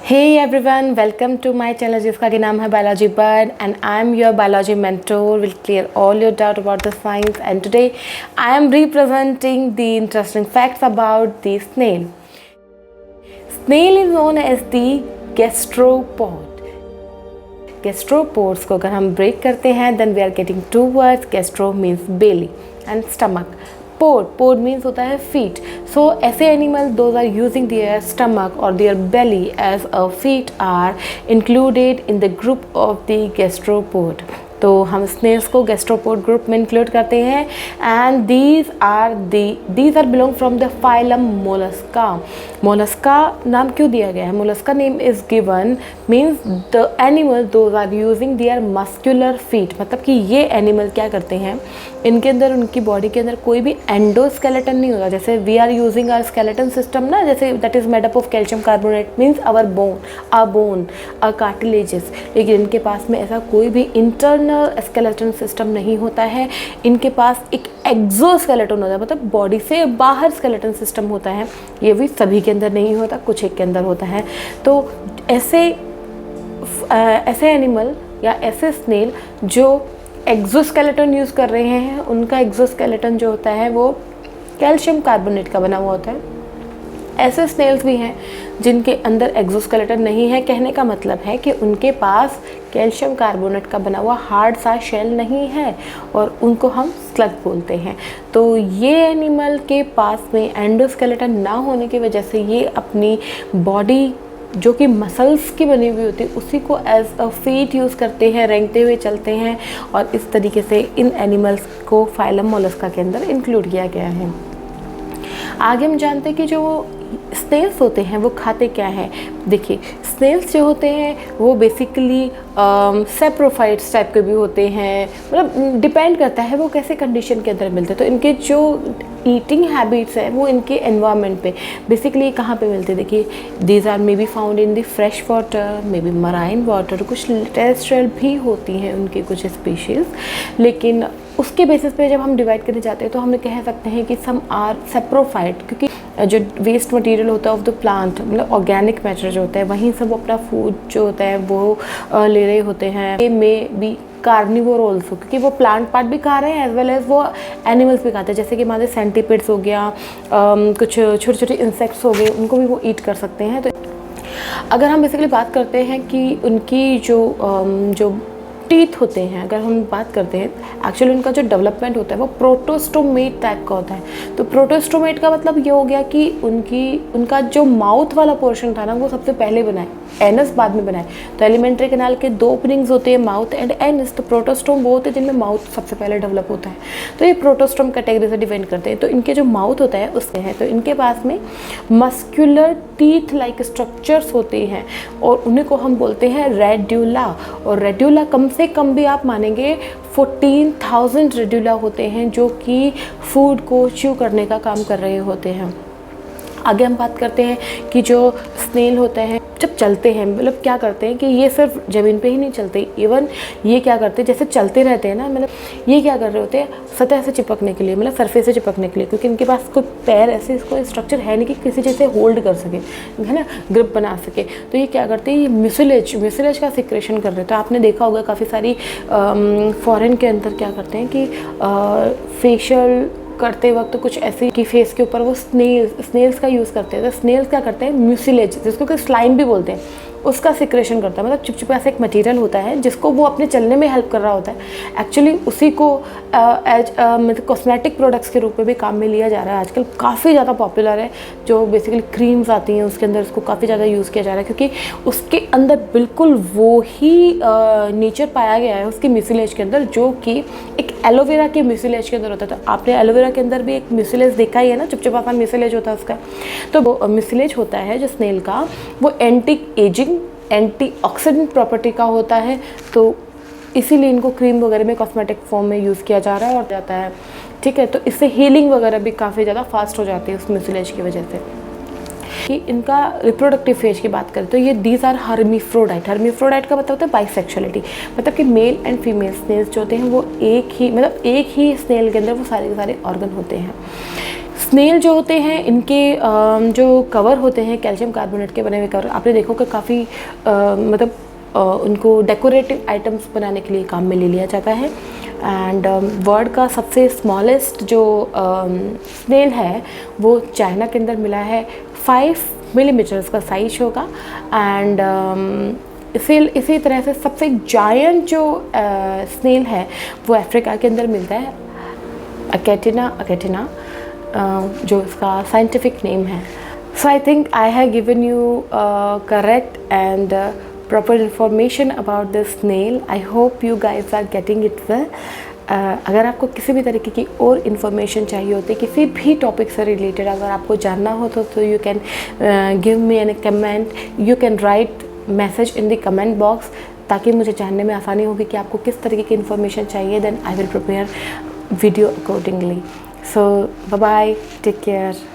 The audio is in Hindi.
Hey everyone, welcome to my channel जिसका कि नाम है Biology Bud and I am your biology mentor will clear all your doubt about the science and today I am representing the interesting facts about the snail. Snail is known as the gastropod. Gastropores को अगर हम break करते हैं then we are getting two words. Gastro means belly and stomach. Pod means होता है feet. So ऐसे animal those are using their stomach or their belly as a feet are included in the group of the gastropod. तो हम स्नेल्स को गैस्ट्रोपोड ग्रुप में इंक्लूड करते हैं and these are belong from the phylum Mollusca. Mollusca नाम क्यों दिया गया है? Mollusca name is given means the animal those are using their muscular feet. मतलब कि ये एनिमल क्या करते हैं, इनके अंदर उनकी बॉडी के अंदर कोई भी एंडोस्केलेटन नहीं होता. जैसे we are using our skeleton system ना, जैसे that is made up of calcium carbonate means our bone a cartilages. लेकिन इनके पास में ऐसा कोई भी इंटरनल स्केलेटन सिस्टम नहीं होता है. इनके पास एक एक्सोस्केलेटन होता है, मतलब बॉडी से बाहर स्केलेटन सिस्टम होता है. ये भी सभी के अंदर नहीं होता, कुछ एक के अंदर होता है. तो ऐसे एनिमल या ऐसे स्नेल जो एक्सोस्केलेटन यूज़ कर रहे हैं, उनका एक्सोस्केलेटन जो होता है वो कैल्शियम कार्बोनेट का बना हुआ होता है. ऐसे स्नेल्स भी हैं जिनके अंदर एक्सोस्केलेटन नहीं है. कहने का मतलब है कि उनके पास कैल्शियम कार्बोनेट का बना हुआ हार्ड सा शेल नहीं है और उनको हम स्लग बोलते हैं. तो ये एनिमल के पास में एंडोस्केलेटन ना होने की वजह से ये अपनी बॉडी जो कि मसल्स की बनी हुई होती है उसी को एज अ फीट यूज़ करते हैं, रेंगते हुए चलते हैं और इस तरीके से इन एनिमल्स को फाइलम मोलस्का के अंदर इंक्लूड किया गया है. आगे हम जानते हैं कि जो स्नेल्स होते हैं वो खाते क्या हैं. देखिए, स्नेल्स जो होते हैं वो बेसिकली सेप्रोफाइट्स टाइप के भी होते हैं. मतलब डिपेंड करता है वो कैसे कंडीशन के अंदर मिलते हैं. तो इनके जो ईटिंग हैबिट्स है वो इनके एनवायरनमेंट पे बेसिकली कहाँ पे मिलते हैं. देखिए, these are may be found in the fresh water, may be marine water, कुछ टेरेस्ट्रियल भी होती हैं उनकी कुछ स्पीशीज़. लेकिन उसके बेसिस पे जब हम डिवाइड करने जाते हैं तो हम कह सकते हैं कि सम आर सेप्रोफाइट, क्योंकि जो वेस्ट मटेरियल होता है ऑफ द प्लांट, मतलब ऑर्गेनिक मैटर जो होता है वहीं सब अपना फूड जो होता है वो ले रहे होते हैं. ये मे बी कार्निवोर ऑल्सो, क्योंकि वो प्लांट पार्ट भी खा रहे हैं एज वेल एज वो एनिमल्स भी खाते हैं. जैसे कि हमारे सेंटीपिड्स हो गया, कुछ छोटे छोटे इंसेक्ट्स हो गए, उनको भी वो ईट कर सकते हैं. तो अगर हम बेसिकली बात करते हैं कि उनकी जो टीथ होते हैं, अगर हम बात करते हैं एक्चुअली उनका जो डेवलपमेंट होता है वो प्रोटोस्टोमेट टाइप का होता है. तो प्रोटोस्टोमेट का मतलब ये हो गया कि उनका जो माउथ वाला पोर्शन था ना वो सबसे पहले बनाए, एनस बाद में बनाए. तो एलिमेंट्री कैनाल के दो ओपनिंग्स होते हैं, माउथ एंड एनस. तो प्रोटोस्टोम वो होते हैं जिनमें माउथ सबसे पहले डेवलप होता है. तो ये प्रोटोस्टोम कैटेगरी से डिपेंड करते हैं. तो इनके जो माउथ होता है उसमें है, तो इनके पास में मस्कुलर टीथ लाइक स्ट्रक्चर्स होते हैं और उन्हीं को हम बोलते हैं रेड्यूला. और रेड्यूला कम से कम भी आप मानेंगे 14,000 रेड्यूला होते हैं जो कि फूड को च्यू करने का काम कर रहे होते हैं. आगे हम बात करते हैं कि जो स्नेल होते हैं जब चलते हैं, मतलब क्या करते हैं कि ये सिर्फ ज़मीन पे ही नहीं चलते, इवन ये क्या करते हैं जैसे चलते रहते हैं ना, मतलब ये क्या कर रहे होते हैं सतह से चिपकने के लिए, मतलब सरफेस से चिपकने के लिए, क्योंकि इनके पास कोई पैर ऐसे कोई स्ट्रक्चर है नहीं कि किसी जैसे होल्ड कर सके, है ना, ग्रिप बना सके. तो ये क्या करते हैं, ये म्यूसिलेज का सिक्रेशन कर रहे हैं. तो आपने देखा होगा काफ़ी सारी फॉरेन के अंदर क्या करते हैं कि फेशियल करते वक्त कुछ ऐसे कि फेस के ऊपर वो स्नेल्स का यूज़ करते हैं. तो स्नेल्स क्या करते हैं, म्यूसिलेज जिसको कि स्लाइम भी बोलते हैं, उसका सिक्रेशन करता है. मतलब चिपचिपा ऐसा एक मटेरियल होता है जिसको वो अपने चलने में हेल्प कर रहा होता है. एक्चुअली उसी को एज मतलब कॉस्मेटिक प्रोडक्ट्स के रूप में भी काम में लिया जा रहा है. आजकल काफ़ी ज़्यादा पॉपुलर है. जो बेसिकली क्रीम्स आती हैं उसके अंदर उसको काफ़ी ज़्यादा यूज़ किया जा रहा है, क्योंकि उसके अंदर बिल्कुल वो ही नेचर पाया गया है उसके म्यूसिलेज के अंदर जो कि एक एलोवेरा के म्यूसिलेज के अंदर होता है. तो आपने एलोवेरा के अंदर भी एक म्यूसिलेज देखा ही है ना, चिपचिपा सा म्यूसिलेज होता है उसका. तो वो म्यूसिलेज होता है जो स्नेल का, वो एंटी एजिंग, एंटीऑक्सीडेंट प्रॉपर्टी का होता है. तो इसीलिए इनको क्रीम वगैरह में कॉस्मेटिक फॉर्म में यूज़ किया जा रहा है और जाता है. ठीक है, तो इससे हीलिंग वगैरह भी काफ़ी ज़्यादा फास्ट हो जाती है उस म्यूसिलेज की वजह से. कि इनका रिप्रोडक्टिव फेज की बात करें तो ये दीज आर हर्मीफ्रोडाइट. हर्मीफ्रोडाइट का मतलब होता है बाइसेक्सुअलिटी, मतलब कि मेल एंड फीमेल स्नेल्स जो होते हैं वो एक ही स्नेल के अंदर वो सारे के सारे ऑर्गन होते हैं. स्नेल जो होते हैं इनके जो कवर होते हैं कैल्शियम कार्बोनेट के बने हुए कवर, आपने देखो कि काफ़ी मतलब उनको डेकोरेटिव आइटम्स बनाने के लिए काम में ले लिया जाता है। एंड वर्ल्ड का सबसे स्मॉलेस्ट जो स्नेल है वो चाइना के अंदर मिला है। 5 मिलीमीटर्स का साइज होगा। एंड इसी तरह से सबसे जायंट जो स्नेल है वो अफ्रीका के अंदर मिलता है, अकेटिना जो इसका साइंटिफिक नेम है। So I think I have given you correct and proper information about this snail. I hope you guys are getting it well. अगर आपको किसी भी तरीके की और इन्फॉर्मेशन चाहिए होती है किसी भी टॉपिक से रिलेटेड, अगर आपको जानना हो तो you can give me an comment, you can write message in the comment box, ताकि मुझे जानने में आसानी होगी कि आपको किस तरीके की इन्फॉर्मेशन चाहिए। Then I will prepare video accordingly. So bye bye, take care.